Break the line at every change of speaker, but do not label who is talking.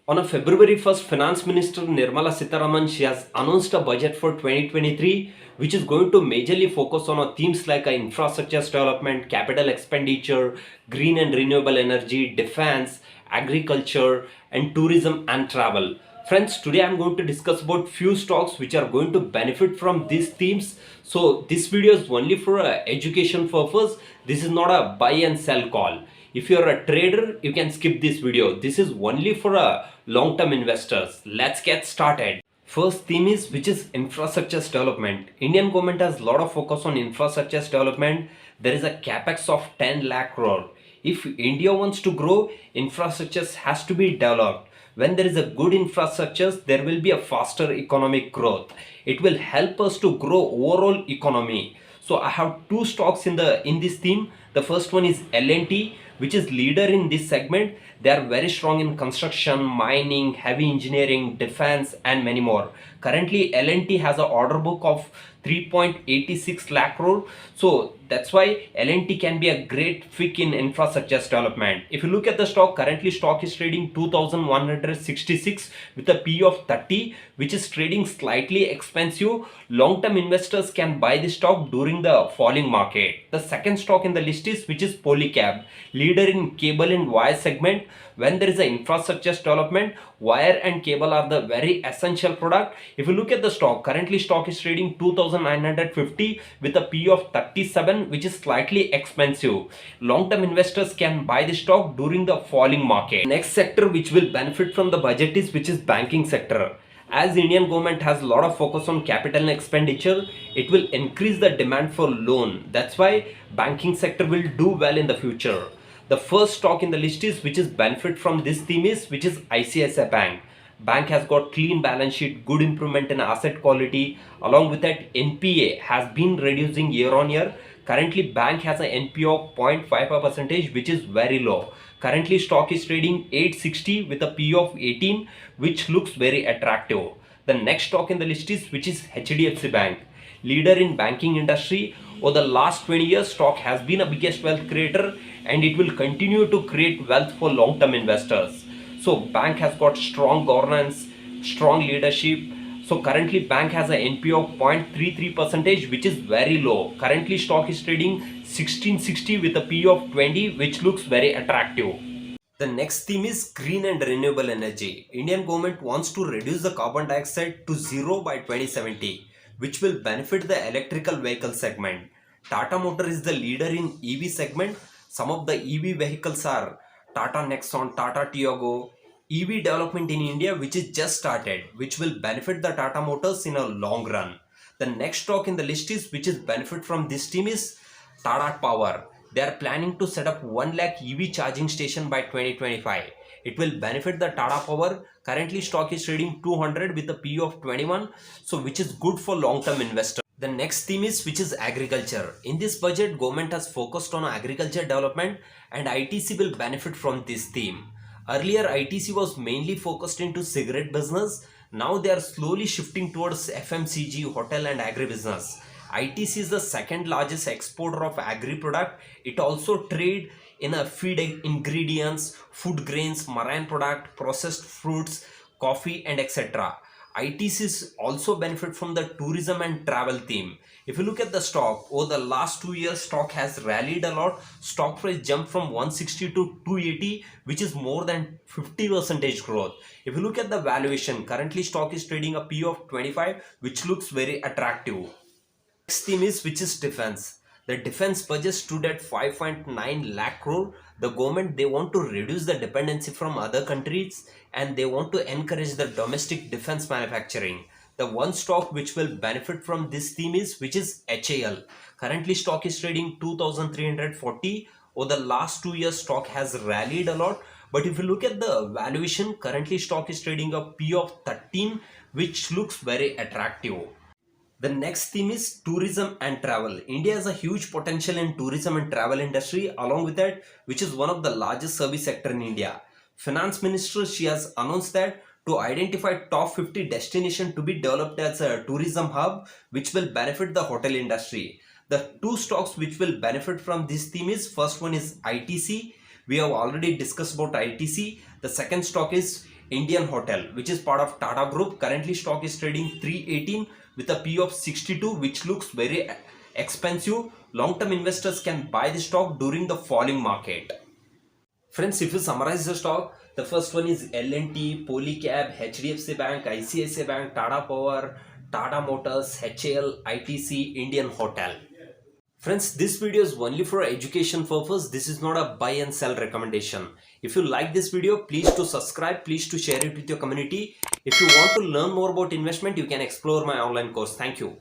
On a February 1st, Finance Minister Nirmala Sitharaman, she has announced a budget for 2023, which is going to majorly focus on themes like infrastructure development, capital expenditure, green and renewable energy, defense, agriculture, and tourism and travel. Friends, today I'm going to discuss about few stocks which are going to benefit from these themes. So this video is only for education purpose. This is not a buy and sell call. If you're a trader, you can skip this video. This is only for long-term investors. Let's get started. First theme is which is infrastructure development. Indian government has a lot of focus on infrastructure development. There is a capex of 10 lakh crore. If India wants to grow, infrastructure has to be developed. When there is a good infrastructure, there will be a faster economic growth. It will help us to grow overall economy. So I have two stocks in this theme. The first one is L&T, which is leader in this segment. They are very strong in construction, mining, heavy engineering, defense, and many more. Currently, L&T has an order book of 3.86 lakh crore. So that's why L&T can be a great pick in infrastructure development. If you look at the stock, currently stock is trading 2166 with a P of 30, which is trading slightly expensive. Long-term investors can buy the stock during the falling market. The second stock in the list is which is Polycab, leader in cable and wire segment. When there is an infrastructure development, wire and cable are the very essential product. If you look at the stock, currently stock is trading 2950 with a P of 37, which is slightly expensive. Long-term investors can buy the stock during the falling market. Next sector which will benefit from the budget is which is banking sector. As Indian government has a lot of focus on capital expenditure, it will increase the demand for loan. That's why banking sector will do well in the future. The first stock in the list is which is benefit from this theme is which is ICICI Bank. Bank has got clean balance sheet, good improvement in asset quality. Along with that, NPA has been reducing year on year. Currently, bank has an NPA of 0.55%, which is very low. Currently, stock is trading 860 with a P of 18, which looks very attractive. The next stock in the list is which is HDFC Bank, leader in banking industry. Over the last 20 years, stock has been a biggest wealth creator, and it will continue to create wealth for long-term investors. So bank has got strong governance, strong leadership. So currently bank has an NPA of 0.33%, which is very low. Currently stock is trading 1660 with a P of 20, which looks very attractive. The next theme is green and renewable energy. Indian government wants to reduce the carbon dioxide to zero by 2070, which will benefit the electrical vehicle segment. Tata Motor is the leader in EV segment. Some of the EV vehicles are Tata Nexon, Tata Tiago. EV development in India, which is just started, which will benefit the Tata Motors in a long run. The next stock in the list is which is benefit from this team is Tata Power. They are planning to set up 1 lakh EV charging station by 2025. It will benefit the Tata Power. Currently stock is trading 200 with a P of 21, so which is good for long-term investors. The next theme is which is agriculture. In this budget, government has focused on agriculture development, and ITC will benefit from this theme. Earlier, ITC was mainly focused into cigarette business. Now they are slowly shifting towards FMCG, hotel and agribusiness. ITC is the second largest exporter of agri product. It also trade in a feed ingredients, food grains, marine product, processed fruits, coffee and etc. ITCs also benefit from the tourism and travel theme. If you look at the stock, over the last 2 years, stock has rallied a lot. Stock price jumped from 160 to 280, which is more than 50% growth. If you look at the valuation, currently stock is trading a P of 25, which looks very attractive. Next theme is which is defense. The defense budget stood at 5.9 lakh crore. The government, they want to reduce the dependency from other countries, and they want to encourage the domestic defense manufacturing. The one stock which will benefit from this theme is which is HAL. Currently stock is trading 2340. Over the last 2 years, stock has rallied a lot. But if you look at the valuation, currently stock is trading a P of 13, which looks very attractive. The next theme is tourism and travel. India has a huge potential in tourism and travel industry, along with that, which is one of the largest service sector in India. Finance Minister, she has announced that to identify top 50 destinations to be developed as a tourism hub, which will benefit the hotel industry. The two stocks which will benefit from this theme is, first one is ITC. We have already discussed about ITC. The second stock is Indian Hotel, which is part of Tata Group. Currently stock is trading 318 with a P of 62, which looks very expensive. Long-term investors can buy the stock during the falling market. Friends, if you summarize the stock, the first one is L&T, Polycab, HDFC Bank, ICICI Bank, Tata Power, Tata Motors, HAL, ITC, Indian Hotel. Friends, this video is only for education purpose. This is not a buy and sell recommendation. If you like this video, please to subscribe, please to share it with your community. If you want to learn more about investment, you can explore my online course. Thank you.